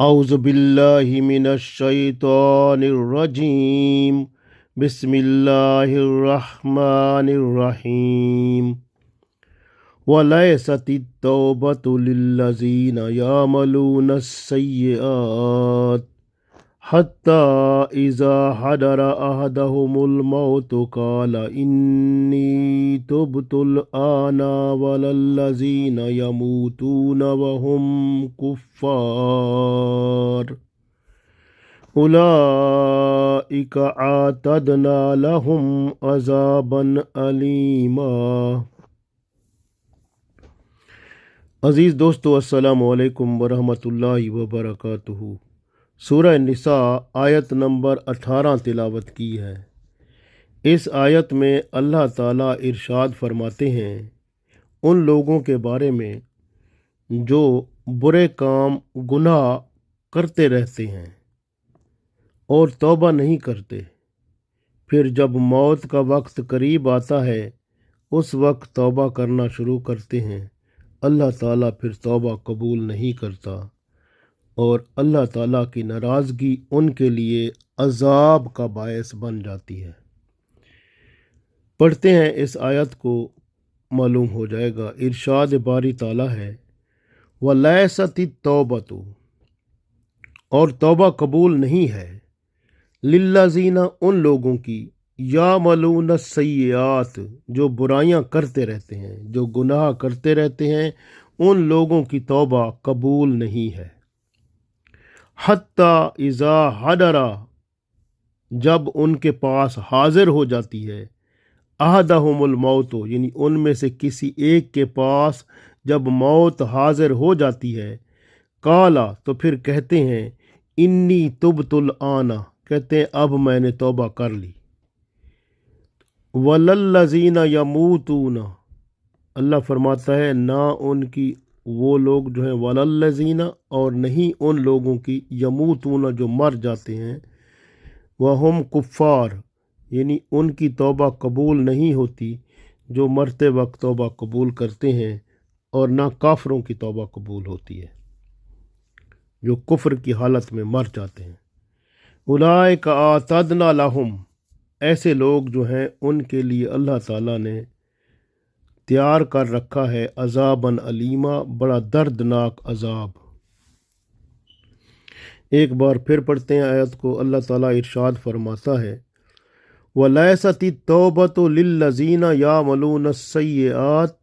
أعوذ بالله من الشيطان الرجيم بسم الله الرحمن الرحيم وليست التوبة للذين يعملون السيئات حتى إذا حضر أحدهم الموت قال إني تبت الآن ولا الذين يموتون وهم كفار أولئك أعتدنا لهم عذابا أليما۔ عزیز دوستو، السلام علیکم ورحمۃ اللہ وبرکاتہ۔ سورہ نساء آیت نمبر 18 تلاوت کی ہے۔ اس آیت میں اللہ تعالیٰ ارشاد فرماتے ہیں ان لوگوں کے بارے میں جو برے کام گناہ کرتے رہتے ہیں اور توبہ نہیں کرتے، پھر جب موت کا وقت قریب آتا ہے اس وقت توبہ کرنا شروع کرتے ہیں، اللہ تعالیٰ پھر توبہ قبول نہیں کرتا اور اللہ تعالیٰ کی ناراضگی ان کے لیے عذاب کا باعث بن جاتی ہے۔ پڑھتے ہیں اس آیت کو، معلوم ہو جائے گا۔ ارشاد باری تعالیٰ ہے وَلَيْسَتِ التَّوْبَةُ، اور توبہ قبول نہیں ہے، لِلَّذِينَ ان لوگوں کی، یعملون السیئات جو برائیاں کرتے رہتے ہیں، جو گناہ کرتے رہتے ہیں، ان لوگوں کی توبہ قبول نہیں ہے۔ حتیٰ اذا حضر، جب ان کے پاس حاضر ہو جاتی ہے، احدہم الموت، یعنی ان میں سے کسی ایک کے پاس جب موت حاضر ہو جاتی ہے، قالا، تو پھر کہتے ہیں انی تبت الآن، کہتے ہیں اب میں نے توبہ کر لی۔ وَلَلَّذِينَ يَمُوتُونَ، اللہ فرماتا ہے نہ ان کی وہ لوگ جو ہیں، وَلَلَّذِينَ، اور نہیں ان لوگوں کی، یموتون جو مر جاتے ہیں، وَهُمْ کفار، یعنی ان کی توبہ قبول نہیں ہوتی جو مرتے وقت توبہ قبول کرتے ہیں، اور نہ کافروں کی توبہ قبول ہوتی ہے جو کفر کی حالت میں مر جاتے ہیں۔ اولئک اعتدنا لہم، ایسے لوگ جو ہیں ان کے لیے اللہ تعالیٰ نے تیار کر رکھا ہے عذاباً علیما، بڑا دردناک عذاب۔ ایک بار پھر پڑھتے ہیں آیت کو۔ اللہ تعالیٰ ارشاد فرماتا ہے وَلَيْسَتِ التَّوْبَةُ لِلَّذِينَ يَعْمَلُونَ السَّيِّئَاتِ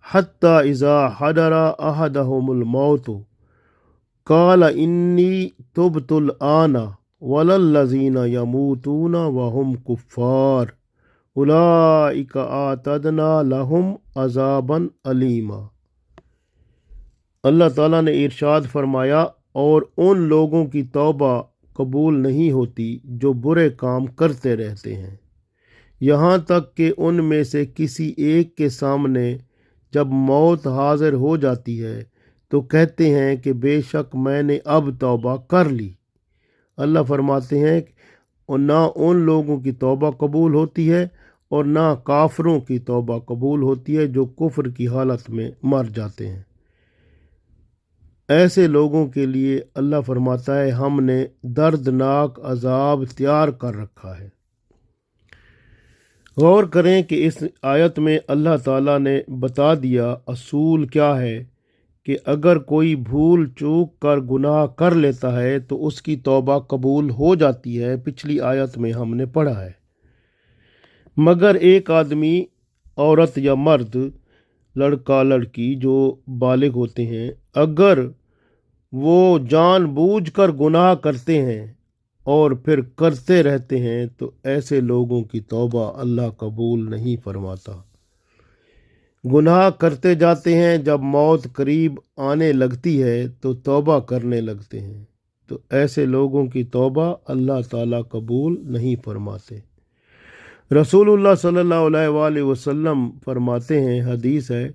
حَتَّى إِذَا حَضَرَ أَحَدَهُمُ الْمَوْتُ قَالَ إِنِّي تُبْتُ الْآنَ وَلَا الَّذِينَ يَمُوتُونَ وَهُمْ كُفَّارٌ أُولَئِكَ أَعْتَدْنَا لَهُمْ عَذَابًا أَلِيمًا۔ اللہ تعالیٰ نے ارشاد فرمایا اور ان لوگوں کی توبہ قبول نہیں ہوتی جو برے کام کرتے رہتے ہیں، یہاں تک کہ ان میں سے کسی ایک کے سامنے جب موت حاضر ہو جاتی ہے تو کہتے ہیں کہ بے شک میں نے اب توبہ کر لی۔ اللہ فرماتے ہیں اور نہ ان لوگوں کی توبہ قبول ہوتی ہے اور نہ کافروں کی توبہ قبول ہوتی ہے جو کفر کی حالت میں مر جاتے ہیں۔ ایسے لوگوں کے لیے اللہ فرماتا ہے ہم نے دردناک عذاب تیار کر رکھا ہے۔ غور کریں کہ اس آیت میں اللہ تعالیٰ نے بتا دیا اصول کیا ہے کہ اگر کوئی بھول چوک کر گناہ کر لیتا ہے تو اس کی توبہ قبول ہو جاتی ہے، پچھلی آیت میں ہم نے پڑھا ہے۔ مگر ایک آدمی، عورت یا مرد، لڑکا لڑکی جو بالغ ہوتے ہیں، اگر وہ جان بوجھ کر گناہ کرتے ہیں اور پھر کرتے رہتے ہیں تو ایسے لوگوں کی توبہ اللہ قبول نہیں فرماتا۔ گناہ کرتے جاتے ہیں، جب موت قریب آنے لگتی ہے تو توبہ کرنے لگتے ہیں، تو ایسے لوگوں کی توبہ اللہ تعالیٰ قبول نہیں فرماتے۔ رسول اللہ صلی اللہ علیہ وآلہ وسلم فرماتے ہیں، حدیث ہے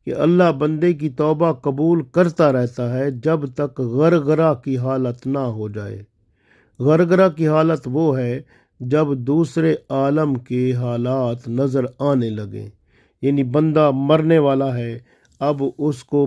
کہ اللہ بندے کی توبہ قبول کرتا رہتا ہے جب تک غرغرہ کی حالت نہ ہو جائے۔ غرغرہ کی حالت وہ ہے جب دوسرے عالم کے حالات نظر آنے لگیں، یعنی بندہ مرنے والا ہے، اب اس کو